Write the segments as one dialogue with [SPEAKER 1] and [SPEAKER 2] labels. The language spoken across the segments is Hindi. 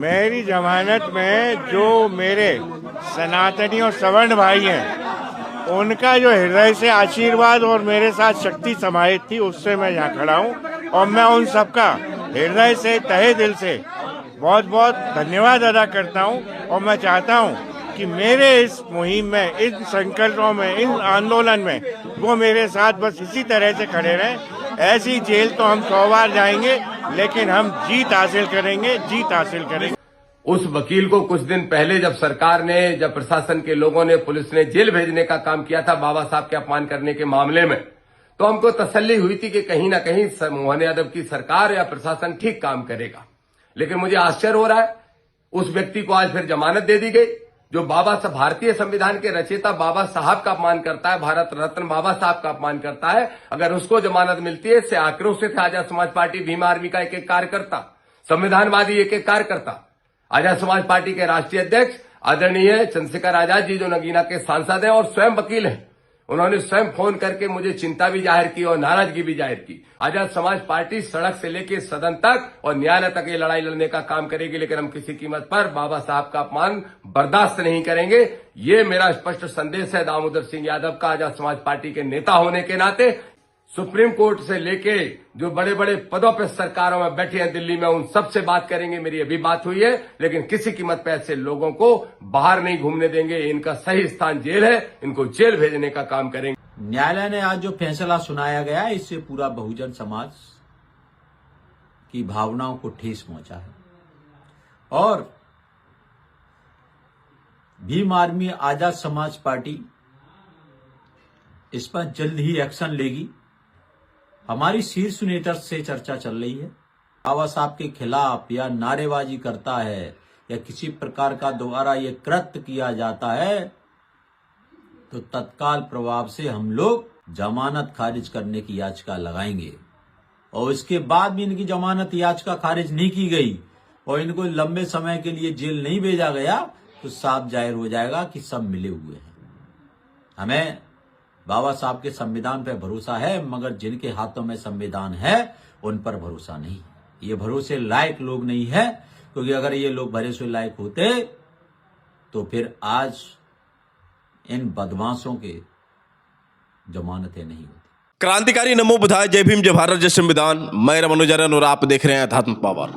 [SPEAKER 1] मेरी जमानत में जो मेरे सनातनी और सवर्ण भाई हैं, उनका जो हृदय से आशीर्वाद और मेरे साथ शक्ति समाहित थी, उससे मैं यहाँ खड़ा हूँ और मैं उन सबका हृदय से, तहे दिल से बहुत बहुत धन्यवाद अदा करता हूँ। और मैं चाहता हूँ कि मेरे इस मुहिम में, इन संकल्पों में, इन आंदोलन में वो मेरे साथ बस इसी तरह से खड़े रहें। ऐसी जेल तो हम 100 बार जाएंगे, लेकिन हम जीत हासिल करेंगे, जीत हासिल करेंगे।
[SPEAKER 2] उस वकील को कुछ दिन पहले जब सरकार ने, जब प्रशासन के लोगों ने, पुलिस ने जेल भेजने का काम किया था बाबा साहब के अपमान करने के मामले में, तो हमको तसल्ली हुई थी कि कहीं ना कहीं मोहन यादव की सरकार या प्रशासन ठीक काम करेगा। लेकिन मुझे आश्चर्य हो रहा है, उस व्यक्ति को आज फिर जमानत दे दी गई जो बाबा साहब, भारतीय संविधान के रचयिता बाबा साहब का अपमान करता है, भारत रत्न बाबा साहब का अपमान करता है। अगर उसको जमानत मिलती है, इससे आक्रोशित है आजाद समाज पार्टी भीम आर्मी का एक एक कार्यकर्ता, संविधानवादी एक एक कार्यकर्ता। आजाद समाज पार्टी के राष्ट्रीय अध्यक्ष आदरणीय चंद्रशेखर आजाद जी, जो नगीना के सांसद हैं और स्वयं वकील हैं, उन्होंने स्वयं फोन करके मुझे चिंता भी जाहिर की और नाराजगी भी जाहिर की। आजाद समाज पार्टी सड़क से लेकर सदन तक और न्यायालय तक ये लड़ाई लड़ने का काम करेगी, लेकिन हम किसी कीमत पर बाबा साहब का अपमान बर्दाश्त नहीं करेंगे। ये मेरा स्पष्ट संदेश है दामोदर सिंह यादव का, आजाद समाज पार्टी के नेता होने के नाते। सुप्रीम कोर्ट से लेके जो बड़े बड़े पदों पर सरकारों में बैठे हैं दिल्ली में, उन सबसे बात करेंगे। मेरी अभी बात हुई है, लेकिन किसी कीमत पर ऐसे लोगों को बाहर नहीं घूमने देंगे। इनका सही स्थान जेल है, इनको जेल भेजने का काम करेंगे।
[SPEAKER 3] न्यायालय ने आज जो फैसला सुनाया गया, इससे पूरा बहुजन समाज की भावनाओं को ठेस पहुंचा है और भीम आर्मी आजाद समाज पार्टी इस पर जल्द ही एक्शन लेगी। हमारी शीर्ष नेता से चर्चा चल रही है। बाबा साहब के खिलाफ या नारेबाजी करता है या किसी प्रकार का दोबारा ये कृत्य किया जाता है, तो तत्काल प्रभाव से हम लोग जमानत खारिज करने की याचिका लगाएंगे। और इसके बाद भी इनकी जमानत याचिका खारिज नहीं की गई और इनको लंबे समय के लिए जेल नहीं भेजा गया, तो साफ जाहिर हो जाएगा कि सब मिले हुए हैं। हमें बाबा साहब के संविधान पर भरोसा है, मगर जिनके हाथों में संविधान है उन पर भरोसा नहीं। ये भरोसे लायक लोग नहीं है, क्योंकि अगर ये लोग भरोसे लायक होते तो फिर आज इन बदमाशों के जमानतें नहीं होती।
[SPEAKER 4] क्रांतिकारी नमो बुधाय, जय भीम, जय भारत, जय संविधान। मैं रमनुजरन और आप देख रहे हैं अध्यात्म पावर।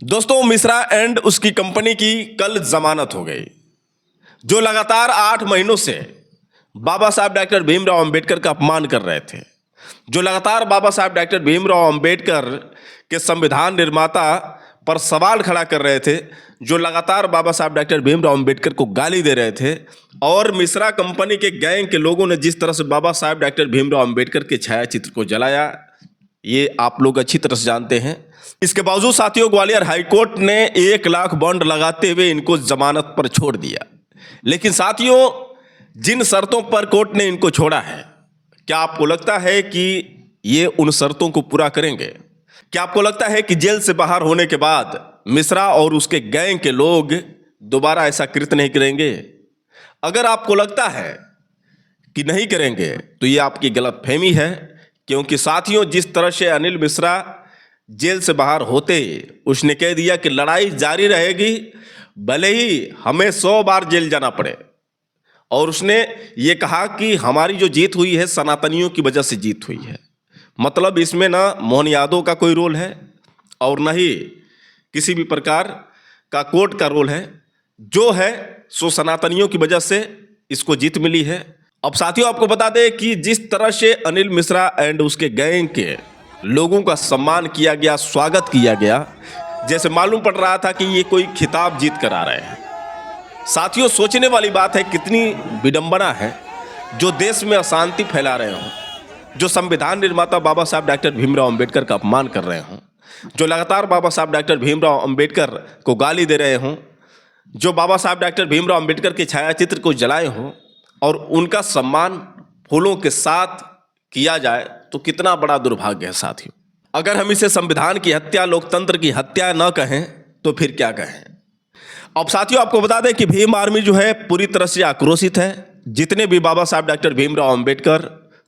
[SPEAKER 4] दोस्तों, मिश्रा एंड उसकी कंपनी की कल जमानत हो गई, जो लगातार 8 महीनों से बाबा साहब डॉक्टर भीमराव अंबेडकर का अपमान कर रहे थे, जो लगातार बाबा साहब डॉक्टर भीमराव अंबेडकर के संविधान निर्माता पर सवाल खड़ा कर रहे थे, जो लगातार बाबा साहब डॉक्टर भीमराव अंबेडकर को गाली दे रहे थे। और मिश्रा कंपनी के गैंग के लोगों ने जिस तरह से बाबा साहब डॉक्टर भीमराव अंबेडकर के छायाचित्र को जलाया, ये आप लोग अच्छी तरह से जानते हैं। इसके बावजूद साथियों, ग्वालियर हाईकोर्ट ने 1 लाख बॉन्ड लगाते हुए इनको जमानत पर छोड़ दिया। लेकिन साथियों, जिन शर्तों पर कोर्ट ने इनको छोड़ा है, क्या आपको लगता है कि ये उन शर्तों को पूरा करेंगे? क्या आपको लगता है कि जेल से बाहर होने के बाद मिश्रा और उसके गैंग के लोग दोबारा ऐसा कृत्य नहीं करेंगे? अगर आपको लगता है कि नहीं करेंगे, तो ये आपकी गलतफहमी है, क्योंकि साथियों, जिस तरह से अनिल मिश्रा जेल से बाहर होते उसने कह दिया कि लड़ाई जारी रहेगी, भले ही हमें 100 बार जेल जाना पड़े। और उसने ये कहा कि हमारी जो जीत हुई है सनातनियों की वजह से जीत हुई है। मतलब इसमें ना मोहन यादव का कोई रोल है और न ही किसी भी प्रकार का कोर्ट का रोल है। जो है सो सनातनियों की वजह से इसको जीत मिली है। अब साथियों, आपको बता दें कि जिस तरह से अनिल मिश्रा एंड उसके गैंग के लोगों का सम्मान किया गया, स्वागत किया गया, जैसे मालूम पड़ रहा था कि ये कोई खिताब जीत कर आ रहे हैं। साथियों, सोचने वाली बात है, कितनी विडंबना है जो देश में अशांति फैला रहे हों, जो संविधान निर्माता बाबा साहब डॉक्टर भीमराव अंबेडकर का अपमान कर रहे हों, जो लगातार बाबा साहब डॉक्टर भीमराव अंबेडकर को गाली दे रहे हों, जो बाबा साहब डॉक्टर भीमराव अंबेडकर के छायाचित्र को जलाए हों और उनका सम्मान फूलों के साथ किया जाए, तो कितना बड़ा दुर्भाग्य है साथियों। अगर हम इसे संविधान की हत्या, लोकतंत्र की हत्या न कहें तो फिर क्या कहें। अब साथियों, आपको बता दें कि भीम आर्मी जो है पूरी तरह से आक्रोशित है। जितने भी बाबा साहब डॉक्टर भीमराव अंबेडकर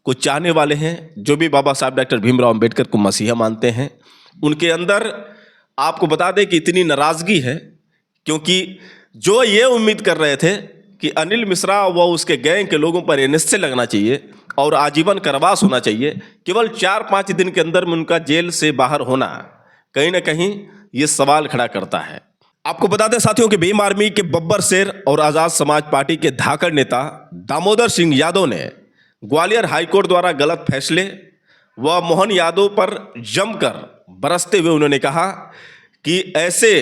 [SPEAKER 4] को चाहने वाले हैं, जो भी बाबा साहब डॉक्टर भीमराव अंबेडकर को मसीहा मानते हैं, उनके अंदर आपको बता दें कि इतनी नाराजगी है क्योंकि जो ये उम्मीद कर रहे थे कि अनिल मिश्रा व उसके गैंग के लोगों पर एनएसए लगना चाहिए और आजीवन कारावास होना चाहिए, केवल 4-5 दिन के अंदर में उनका जेल से बाहर होना कहीं ना कहीं ये सवाल खड़ा करता है। आपको बता दें साथियों कि भीम आर्मी के बब्बर शेर और आजाद समाज पार्टी के धाकड़ नेता दामोदर सिंह यादव ने ग्वालियर हाईकोर्ट द्वारा गलत फैसले व मोहन यादव पर जमकर बरसते हुए उन्होंने कहा कि ऐसे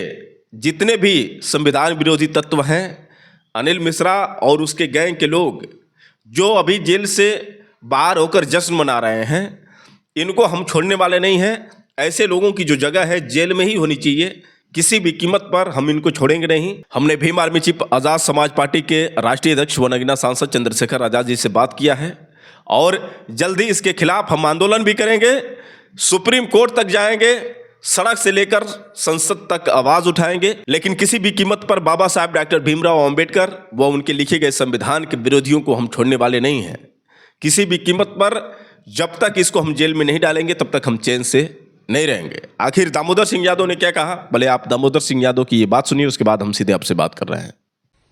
[SPEAKER 4] जितने भी संविधान विरोधी तत्व हैं, अनिल मिश्रा और उसके गैंग के लोग जो अभी जेल से बाहर होकर जश्न मना रहे हैं, इनको हम छोड़ने वाले नहीं हैं। ऐसे लोगों की जो जगह है जेल में ही होनी चाहिए, किसी भी कीमत पर हम इनको छोड़ेंगे नहीं। हमने Bhim army chief Azad Samaj party के राष्ट्रीय अध्यक्ष व नगीना सांसद चंद्रशेखर आजाद जी से बात किया है और जल्दी इसके खिलाफ हम आंदोलन भी करेंगे, सुप्रीम कोर्ट तक जाएंगे, सड़क से लेकर संसद तक आवाज उठाएंगे, लेकिन किसी भी कीमत पर बाबा साहब डॉक्टर भीमराव अंबेडकर व उनके लिखे गए संविधान के विरोधियों को हम छोड़ने वाले नहीं हैं। किसी भी कीमत पर जब तक इसको हम जेल में नहीं डालेंगे तब तक हम चैन से नहीं रहेंगे। आखिर दामोदर सिंह यादव ने क्या कहा, भले आप दामोदर सिंह यादव की ये बात सुनिए, उसके बाद हम सीधे आपसे बात कर रहे हैं।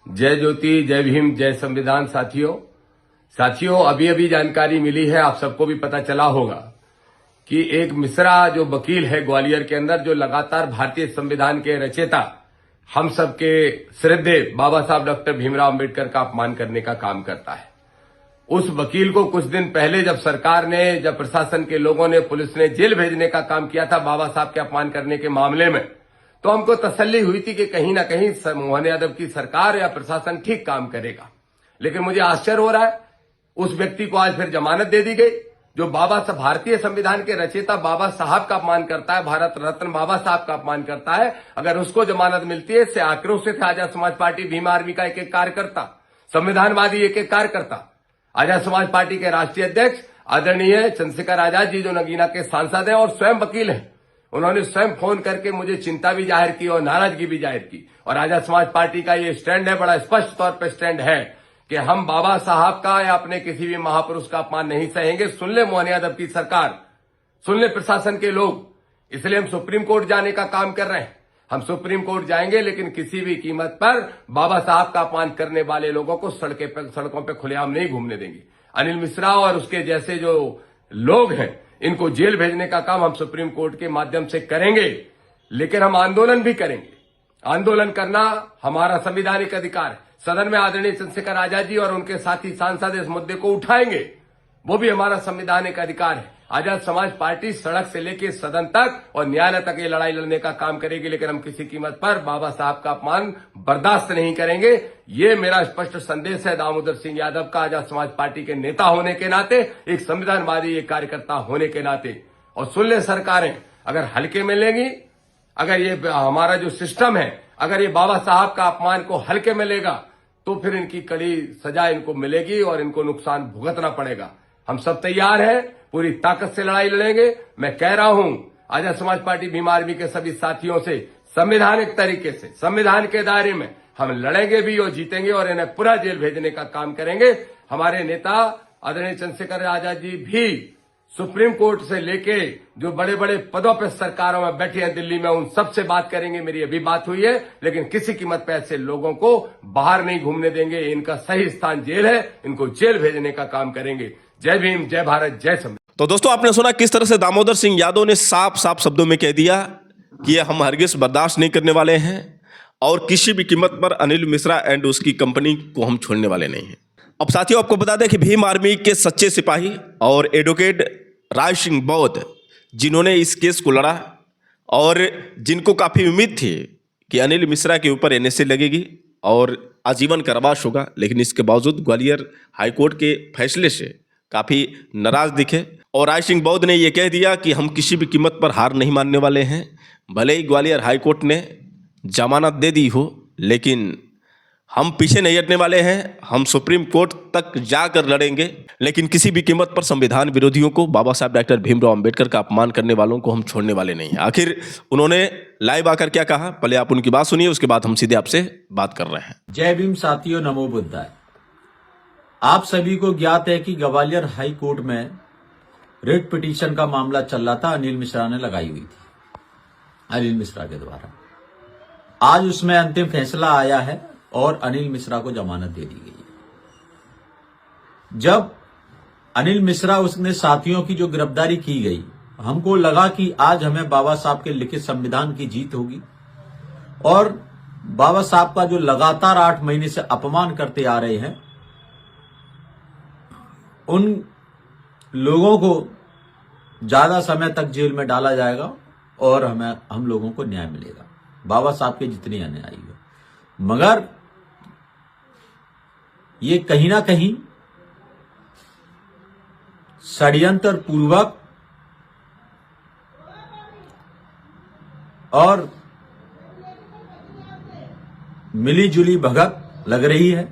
[SPEAKER 2] जय ज्योति, जय भीम, जय संविधान। साथियों, अभी अभी जानकारी मिली है, आप सबको भी पता चला होगा कि एक मिश्रा जो वकील है ग्वालियर के अंदर, जो लगातार भारतीय संविधान के रचयिता, हम सबके श्रद्धेय बाबा साहब डॉक्टर भीमराव अंबेडकर का अपमान करने का काम करता है। उस वकील को कुछ दिन पहले जब सरकार ने, जब प्रशासन के लोगों ने, पुलिस ने जेल भेजने का काम किया था बाबा साहब के अपमान करने के मामले में, तो हमको तसल्ली हुई थी कि कहीं ना कहीं मोहन यादव की सरकार या प्रशासन ठीक काम करेगा। लेकिन मुझे आश्चर्य हो रहा है, उस व्यक्ति को आज फिर जमानत दे दी गई जो भारतीय संविधान के रचयिता बाबा साहब का अपमान करता है, भारत रत्न बाबा साहब का अपमान करता है। अगर उसको जमानत मिलती है, इससे आक्रोशित है आजाद समाज पार्टी भीम आर्मी का एक कार्यकर्ता, संविधानवादी एक कार्यकर्ता। आजाद समाज पार्टी के राष्ट्रीय अध्यक्ष आदरणीय चंद्रशेखर आजाद जी, जो नगीना के सांसद हैं और स्वयं वकील हैं, उन्होंने स्वयं फोन करके मुझे चिंता भी जाहिर की और नाराजगी भी जाहिर की। और आजाद समाज पार्टी का ये स्टैंड है, बड़ा स्पष्ट तौर पर स्टैंड है कि हम बाबा साहब का या अपने किसी भी महापुरुष का अपमान नहीं सहेंगे। सुन ले मोहन यादव की सरकार, सुन ले प्रशासन के लोग, इसलिए हम सुप्रीम कोर्ट जाने का काम कर रहे हैं। हम सुप्रीम कोर्ट जाएंगे, लेकिन किसी भी कीमत पर बाबा साहब का अपमान करने वाले लोगों को सड़कों पे खुलेआम नहीं घूमने देंगे। अनिल मिश्रा और उसके जैसे जो लोग हैं, इनको जेल भेजने का काम हम सुप्रीम कोर्ट के माध्यम से करेंगे, लेकिन हम आंदोलन भी करेंगे। आंदोलन करना हमारा संवैधानिक अधिकार है। सदन में आदरणीय चंद्रशेखर आजाद जी और उनके साथी सांसद इस मुद्दे को उठाएंगे, वो भी हमारा संवैधानिक अधिकार है। आजाद समाज पार्टी सड़क से लेकर सदन तक और न्यायालय तक ये लड़ाई लड़ने का काम करेगी, लेकिन हम किसी कीमत पर बाबा साहब का अपमान बर्दाश्त नहीं करेंगे। ये मेरा स्पष्ट संदेश है दामोदर सिंह यादव का, आजाद समाज पार्टी के नेता होने के नाते, एक संविधानवादी एक कार्यकर्ता होने के नाते। और सुन ले सरकारें, अगर हल्के में लेंगी, अगर ये हमारा जो सिस्टम है, अगर ये बाबा साहब का अपमान को हल्के में लेगा, तो फिर इनकी कड़ी सजा इनको मिलेगी और इनको नुकसान भुगतना पड़ेगा। हम सब तैयार हैं, पूरी ताकत से लड़ाई लड़ेंगे। मैं कह रहा हूं आजाद समाज पार्टी भीम आर्मी के सभी साथियों से, संवैधानिक तरीके से, संविधान के दायरे में हम लड़ेंगे भी और जीतेंगे और इन्हें पूरा जेल भेजने का काम करेंगे। हमारे नेता आदरणीय चंद्रशेखर आजाद जी भी सुप्रीम कोर्ट से लेके जो बड़े बड़े पदों पर सरकारों में बैठे हैं दिल्ली में, उन सबसे बात करेंगे। मेरी अभी बात हुई है, लेकिन किसी कीमत पर ऐसे लोगों को बाहर नहीं घूमने देंगे। इनका सही स्थान जेल है, इनको जेल भेजने का काम करेंगे। जय भीम, जय भारत, जय संविधान।
[SPEAKER 4] तो दोस्तों, आपने सुना किस तरह से दामोदर सिंह यादव ने साफ साफ शब्दों में कह दिया कि ये हम हरगिज बर्दाश्त नहीं करने वाले हैं और किसी भी कीमत पर अनिल मिश्रा एंड उसकी कंपनी को हम छोड़ने वाले नहीं हैं। अब साथियों, आपको बता दें कि भीम आर्मी के सच्चे सिपाही और एडवोकेट राज सिंह बौद्ध, जिन्होंने इस केस को लड़ा और जिनको काफ़ी उम्मीद थी कि अनिल मिश्रा के ऊपर एनएसए लगेगी और आजीवन कारावास होगा, लेकिन इसके बावजूद ग्वालियर हाईकोर्ट के फैसले से काफ़ी नाराज दिखे और राज सिंह बौद्ध ने यह कह दिया कि हम किसी भी कीमत पर हार नहीं मानने वाले हैं। भले ही ग्वालियर हाईकोर्ट ने जमानत दे दी हो, लेकिन हम पीछे नहीं हटने वाले हैं। हम सुप्रीम कोर्ट तक जाकर लड़ेंगे, लेकिन किसी भी कीमत पर संविधान विरोधियों को, बाबा साहब डॉक्टर भीमराव अंबेडकर का अपमान करने वालों को हम छोड़ने वाले नहीं हैं। आखिर उन्होंने लाइव आकर क्या कहा, पहले आप उनकी बात सुनिए, उसके बाद हम सीधे आपसे बात कर रहे हैं।
[SPEAKER 3] जय भीम साथियों, नमो बुद्धाय। आप सभी को ज्ञात है कि ग्वालियर हाई कोर्ट में रिट पिटीशन का मामला चल रहा था, अनिल मिश्रा ने लगाई हुई थी, अनिल मिश्रा के द्वारा। आज उसमें अंतिम फैसला आया है और अनिल मिश्रा को जमानत दे दी गई है। जब अनिल मिश्रा उसने साथियों की जो गिरफ्तारी की गई, हमको लगा कि आज हमें बाबा साहब के लिखित संविधान की जीत होगी और बाबा साहब का जो लगातार 8 महीने से अपमान करते आ रहे हैं, उन लोगों को ज्यादा समय तक जेल में डाला जाएगा और हम लोगों को न्याय मिलेगा, बाबा साहब के जितने अन्यायी हो। मगर ये कहीं ना कहीं षड्यंत्र पूर्वक और मिली जुली भगत लग रही है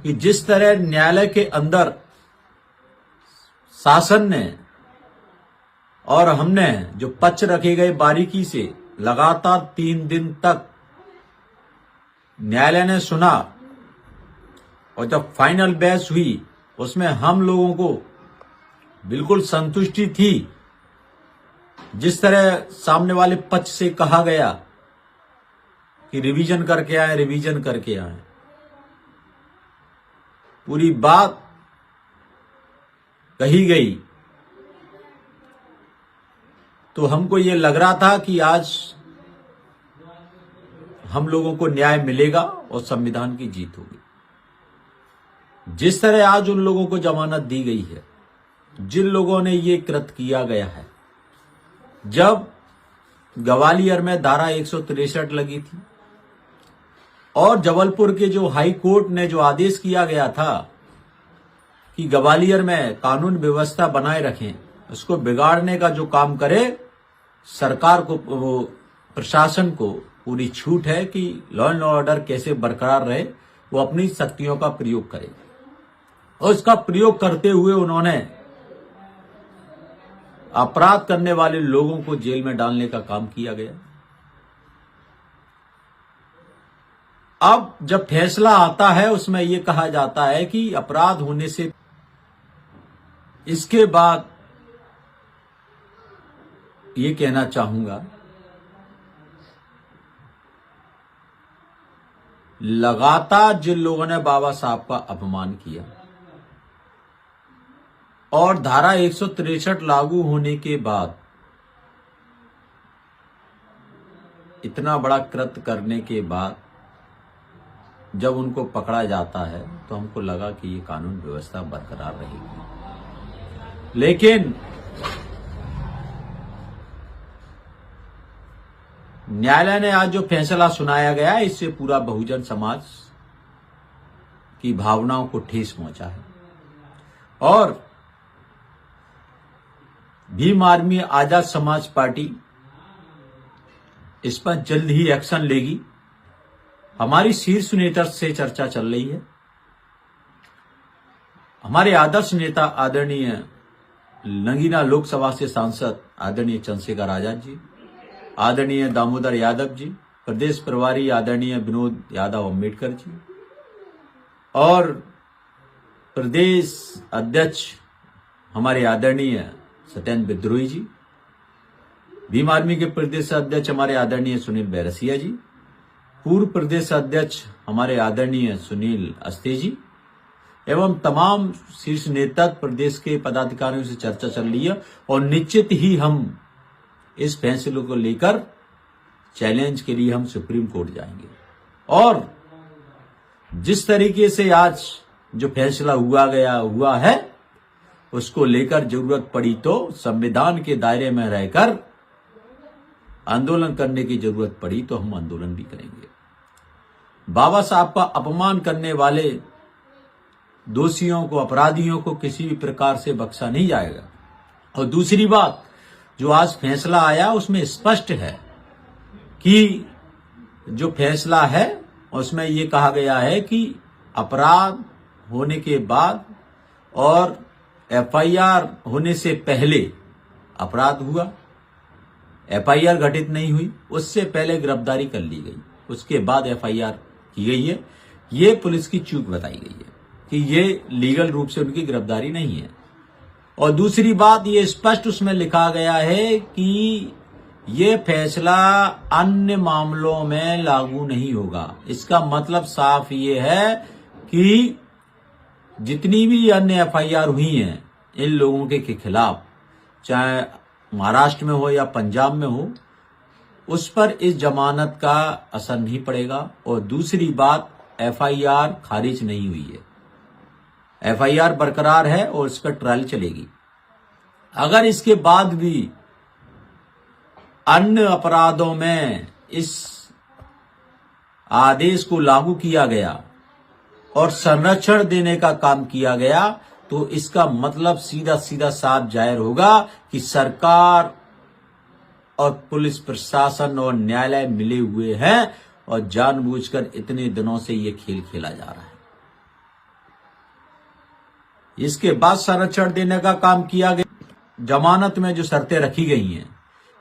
[SPEAKER 3] कि जिस तरह न्यायालय के अंदर शासन ने और हमने जो पक्ष रखे गए बारीकी से लगातार 3 दिन तक न्यायालय ने सुना और जब फाइनल बहस हुई उसमें हम लोगों को बिल्कुल संतुष्टि थी। जिस तरह सामने वाले पक्ष से कहा गया कि रिवीजन करके आए, रिवीजन करके आए, पूरी बात कही गई, तो हमको ये लग रहा था कि आज हम लोगों को न्याय मिलेगा और संविधान की जीत होगी। जिस तरह आज उन लोगों को जमानत दी गई है, जिन लोगों ने ये कृत्य किया गया है, जब ग्वालियर में धारा 163 लगी थी और जबलपुर के जो हाई कोर्ट ने जो आदेश किया गया था कि ग्वालियर में कानून व्यवस्था बनाए रखें, उसको बिगाड़ने का जो काम करे, सरकार को, प्रशासन को पूरी छूट है कि लॉ एंड ऑर्डर कैसे बरकरार रहे, वो अपनी शक्तियों का प्रयोग करे। और इसका प्रयोग करते हुए उन्होंने अपराध करने वाले लोगों को जेल में डालने का काम किया गया। अब जब फैसला आता है उसमें यह कहा जाता है कि अपराध होने से इसके बाद ये कहना चाहूंगा, लगातार जिन लोगों ने बाबा साहब का अपमान किया और धारा 163 लागू होने के बाद इतना बड़ा कृत्य करने के बाद जब उनको पकड़ा जाता है तो हमको लगा कि ये कानून व्यवस्था बरकरार रहेगी। लेकिन न्यायालय ने आज जो फैसला सुनाया गया, इससे पूरा बहुजन समाज की भावनाओं को ठेस पहुंचा है और भीम आर्मी आजाद समाज पार्टी इस पर जल्द ही एक्शन लेगी। हमारी शीर्ष नेता से चर्चा चल रही है। हमारे आदर्श नेता आदरणीय नगीना लोकसभा से सांसद आदरणीय चंद्रशेखर आजाद जी, आदरणीय दामोदर यादव जी, प्रदेश प्रभारी आदरणीय विनोद यादव अम्बेडकर जी और प्रदेश अध्यक्ष हमारे आदरणीय सत्येंद्र विद्रोही जी, भीम आर्मी के प्रदेश अध्यक्ष हमारे आदरणीय सुनील बैरसिया जी, पूर्व प्रदेश अध्यक्ष हमारे आदरणीय सुनील अस्ते जी एवं तमाम शीर्ष नेता प्रदेश के पदाधिकारियों से चर्चा चल रही है और निश्चित ही हम इस फैसले को लेकर चैलेंज के लिए हम सुप्रीम कोर्ट जाएंगे। और जिस तरीके से आज जो फैसला हुआ है उसको लेकर जरूरत पड़ी तो संविधान के दायरे में रहकर आंदोलन करने की जरूरत पड़ी तो हम आंदोलन भी करेंगे। बाबा साहब का अपमान करने वाले दोषियों को, अपराधियों को किसी भी प्रकार से बख्शा नहीं जाएगा। और दूसरी बात, जो आज फैसला आया उसमें स्पष्ट है कि जो फैसला है उसमें यह कहा गया है कि अपराध होने के बाद और एफआईआर होने से पहले अपराध हुआ, एफआईआर घटित नहीं हुई, उससे पहले गिरफ्तारी कर ली गई, उसके बाद एफआईआर की गई है, ये पुलिस की चूक बताई गई है कि ये लीगल रूप से उनकी गिरफ्तारी नहीं है। और दूसरी बात, ये स्पष्ट उसमें लिखा गया है कि ये फैसला अन्य मामलों में लागू नहीं होगा। इसका मतलब साफ ये है कि जितनी भी अन्य एफआईआर हुई हैं इन लोगों के खिलाफ, चाहे महाराष्ट्र में हो या पंजाब में हो, उस पर इस जमानत का असर नहीं पड़ेगा। और दूसरी बात, एफआईआर खारिज नहीं हुई है, एफआईआर बरकरार है और इस पर ट्रायल चलेगी। अगर इसके बाद भी अन्य अपराधों में इस आदेश को लागू किया गया और संरक्षण देने का काम किया गया, तो इसका मतलब सीधा सीधा साफ जाहिर होगा कि सरकार और पुलिस प्रशासन और न्यायालय मिले हुए हैं और जानबूझकर इतने दिनों से ये खेल खेला जा रहा है। इसके बाद संरक्षण देने का काम किया गया। जमानत में जो शर्तें रखी गई हैं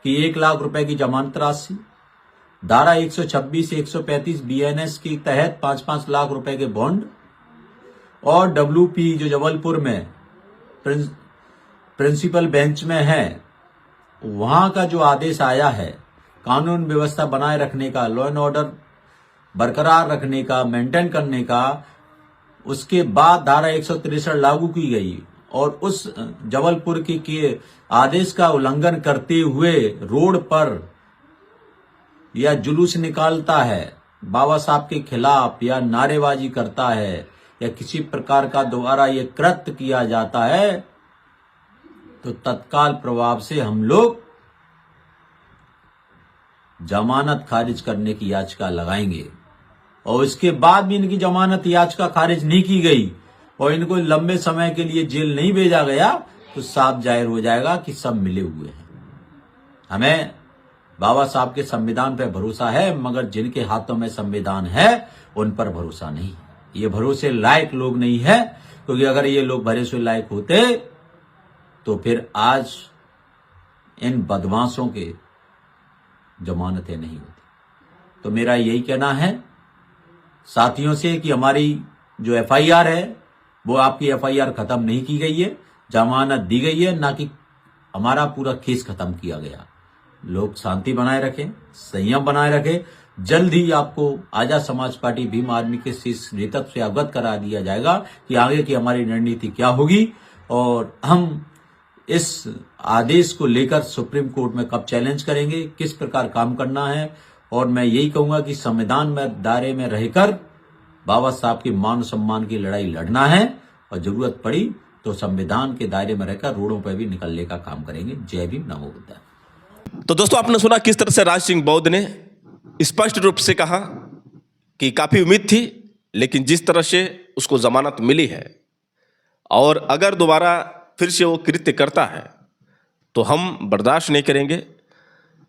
[SPEAKER 3] कि 1 लाख रुपए की जमानत राशि, धारा 126 से 135 बीएनएस के तहत 5-5 लाख रुपए के बॉन्ड, और डब्ल्यूपी जो जबलपुर में प्रिंसिपल बेंच में है, वहां का जो आदेश आया है कानून व्यवस्था बनाए रखने का, लॉ एंड ऑर्डर बरकरार रखने का, मेंटेन करने का, उसके बाद धारा 163 लागू की गई और उस जबलपुर के आदेश का उल्लंघन करते हुए रोड पर या जुलूस निकालता है बाबा साहब के खिलाफ, या नारेबाजी करता है, या किसी प्रकार का दोबारा ये कृत्य किया जाता है, तो तत्काल प्रभाव से हम लोग जमानत खारिज करने की याचिका लगाएंगे। और इसके बाद भी इनकी जमानत याचिका खारिज नहीं की गई और इनको लंबे समय के लिए जेल नहीं भेजा गया, तो साफ जाहिर हो जाएगा कि सब मिले हुए हैं। हमें बाबा साहब के संविधान पर भरोसा है, मगर जिनके हाथों में संविधान है उन पर भरोसा नहीं। ये भरोसे लायक लोग नहीं है, क्योंकि अगर ये लोग भरोसे लायक होते तो फिर आज इन बदमाशों के जमानतें नहीं होती। तो मेरा यही कहना है साथियों से कि हमारी जो एफआईआर है वो आपकी एफआईआर खत्म नहीं की गई है, जमानत दी गई है, ना कि हमारा पूरा केस खत्म किया गया। लोग शांति बनाए रखें, संयम बनाए रखें। जल्द ही आपको आजाद समाज पार्टी भीम आर्मी के शीर्ष नेतृत्व से अवगत करा दिया जाएगा कि आगे की हमारी रणनीति क्या होगी और हम इस आदेश को लेकर सुप्रीम कोर्ट में कब चैलेंज करेंगे, किस प्रकार काम करना है। और मैं यही कहूंगा कि संविधान में दायरे में रहकर बाबा साहब के मान सम्मान की लड़ाई लड़ना है और जरूरत पड़ी तो संविधान के दायरे में रहकर रोडों पर भी निकलने का काम करेंगे। जय भीम, नमो बुद्धाय।
[SPEAKER 4] तो दोस्तों, आपने सुना किस तरह से राज सिंह बौद्ध ने स्पष्ट रूप से कहा कि काफी उम्मीद थी, लेकिन जिस तरह से उसको जमानत मिली है और अगर दोबारा फिर से वो कृत्य करता है तो हम बर्दाश्त नहीं करेंगे।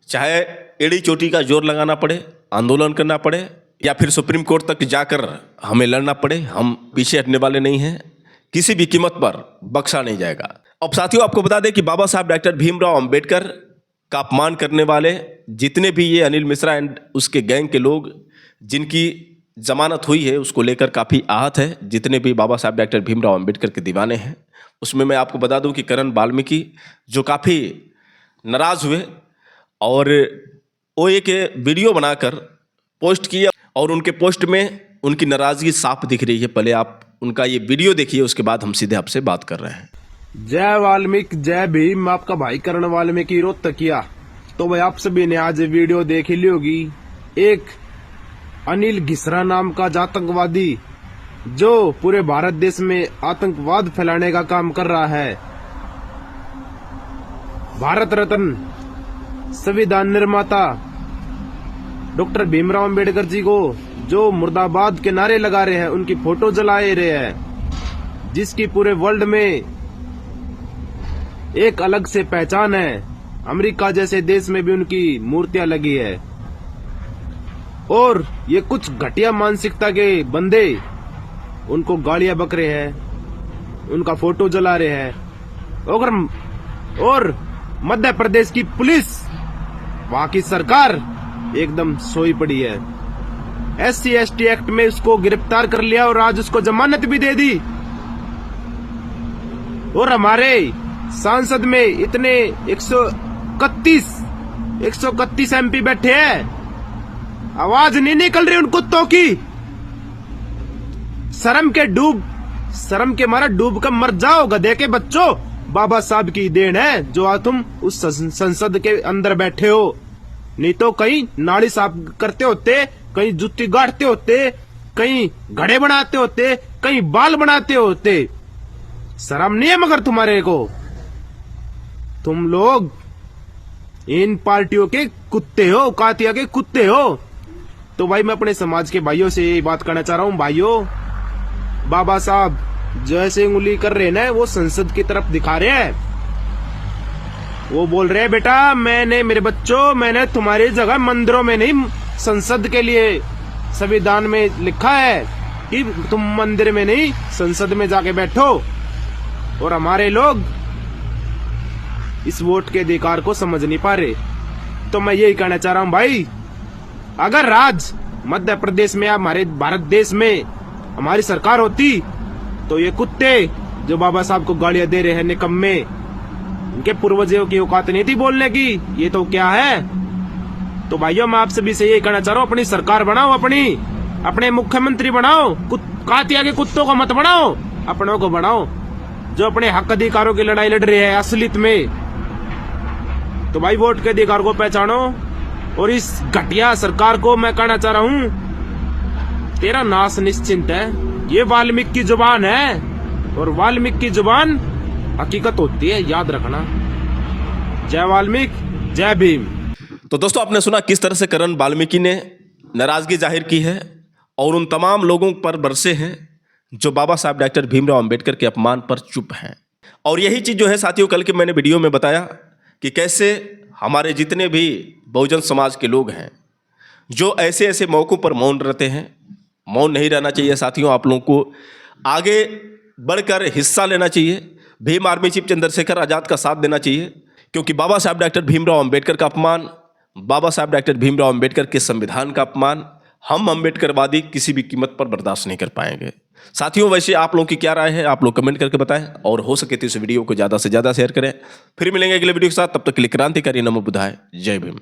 [SPEAKER 4] चाहे एड़ी चोटी का जोर लगाना पड़े, आंदोलन करना पड़े, या फिर सुप्रीम कोर्ट तक जाकर हमें लड़ना पड़े, हम पीछे हटने वाले नहीं हैं। किसी भी कीमत पर बख्शा नहीं जाएगा। अब साथियों, आपको बता दें कि बाबा साहब डॉक्टर भीमराव अंबेडकर का अपमान करने वाले जितने भी ये अनिल मिश्रा एंड उसके गैंग के लोग जिनकी जमानत हुई है उसको लेकर काफ़ी आहत है। जितने भी बाबा साहब डॉक्टर भीमराव अंबेडकर के दीवाने हैं, उसमें मैं आपको बता दूं कि करण वाल्मीकि जो काफ़ी नाराज़ हुए और वो एक वीडियो बनाकर पोस्ट किया और उनके पोस्ट में उनकी नाराज़गी साफ दिख रही है। पहले आप उनका ये वीडियो देखिए, उसके बाद हम सीधे आपसे बात कर रहे हैं।
[SPEAKER 5] जय वाल्मीकि जय भीम। आपका भाई करण वाल्मीकि रोहतकिया। तो भाई आप सभी ने आज वीडियो देख ली होगी। एक अनिल घिसरा नाम का आतंकवादी जो पूरे भारत देश में आतंकवाद फैलाने का काम कर रहा है, भारत रत्न संविधान निर्माता डॉक्टर भीमराव अंबेडकर जी को जो मुर्दाबाद के नारे लगा रहे हैं, उनकी फोटो जलाए रहे हैं, जिसकी पूरे वर्ल्ड में एक अलग से पहचान है। अमेरिका जैसे देश में भी उनकी मूर्तियां लगी है और ये कुछ घटिया मानसिकता के बंदे उनको गालियां बक रहे हैं, उनका फोटो जला रहे हैं। और मध्य प्रदेश की पुलिस, वहां की सरकार एकदम सोई पड़ी है। SC/ST एक्ट में उसको गिरफ्तार कर लिया और आज उसको जमानत भी दे दी। और हमारे सांसद में इतने 131 131 MP बैठे हैं, आवाज नहीं निकल रही उन कुत्तों की। शर्म के मारा डूब कर मर जाओ गधे के बच्चों। बाबा साहब की देन है जो आज तुम उस संसद के अंदर बैठे हो, नहीं तो कहीं नाली साफ करते होते, कहीं जुत्ती गाड़ते होते, कहीं घड़े बनाते होते, कहीं बाल बनाते होते। शर्म नहीं है मगर तुम्हारे को? तुम लोग इन पार्टियों के कुत्ते हो, कातिया के कुत्ते हो। तो भाई मैं अपने समाज के भाइयों से यही बात करना चाह रहा हूँ, भाइयों बाबा साहब जो ऐसे उंगली कर रहे हैं ना, वो संसद की तरफ दिखा रहे हैं। वो बोल रहे हैं बेटा मेरे बच्चों, मैंने तुम्हारी जगह मंदिरों में नहीं, संसद के लिए संविधान में लिखा है कि तुम मंदिर में नहीं संसद में जाके बैठो। और हमारे लोग इस वोट के अधिकार को समझ नहीं पा रहे। तो मैं यही कहना चाह रहा हूं भाई, अगर राज मध्य प्रदेश में या हमारे भारत देश में हमारी सरकार होती तो ये कुत्ते जो बाबा साहब को गालियां दे रहे हैं निकम्मे, इनके पूर्वजों की औकात नहीं थी बोलने की, ये तो क्या है। तो भाइयों मैं आप सभी से यही कहना चाह रहा हूँ, अपनी सरकार बनाओ, अपने मुख्यमंत्री बनाओ, कातिया के कुत्तों को मत बनाओ, अपनों को बनाओ जो अपने हक अधिकारों की लड़ाई लड़ रहे हैं असलियत में। तो भाई वोट के अधिकार को पहचानो। और इस घटिया सरकार को मैं कहना चाह रहा हूँ, तेरा नाश निश्चिंत है। ये वाल्मीकि की जुबान है और वाल्मीकि की जुबान हकीकत होती है, याद रखना। जय वाल्मीकि, जय भीम।
[SPEAKER 4] तो दोस्तों आपने सुना किस तरह से करण वाल्मीकि ने नाराजगी जाहिर की है और उन तमाम लोगों पर बरसे हैं जो बाबा साहब डॉक्टर भीमराव अंबेडकर के अपमान पर चुप हैं। और यही चीज़ जो है साथियों, कल के मैंने वीडियो में बताया कि कैसे हमारे जितने भी बहुजन समाज के लोग हैं जो ऐसे ऐसे मौक़ों पर मौन रहते हैं, मौन नहीं रहना चाहिए साथियों। आप लोगों को आगे बढ़कर हिस्सा लेना चाहिए, भीम आर्मी चीफ चंद्रशेखर आज़ाद का साथ देना चाहिए, क्योंकि बाबा साहब डॉक्टर भीमराव अंबेडकर का अपमान, बाबा साहब डॉक्टर भीमराव अंबेडकर के संविधान का अपमान हम अंबेडकरवादी किसी भी कीमत पर बर्दाश्त नहीं कर पाएंगे। साथियों वैसे आप लोगों की क्या राय है, आप लोग कमेंट करके बताएं और हो सके तो इस वीडियो को ज़्यादा से ज़्यादा शेयर करें। फिर मिलेंगे अगले वीडियो के साथ, तब तक के लिए क्रांतिकारी नमो बुद्धाय, जय भीम।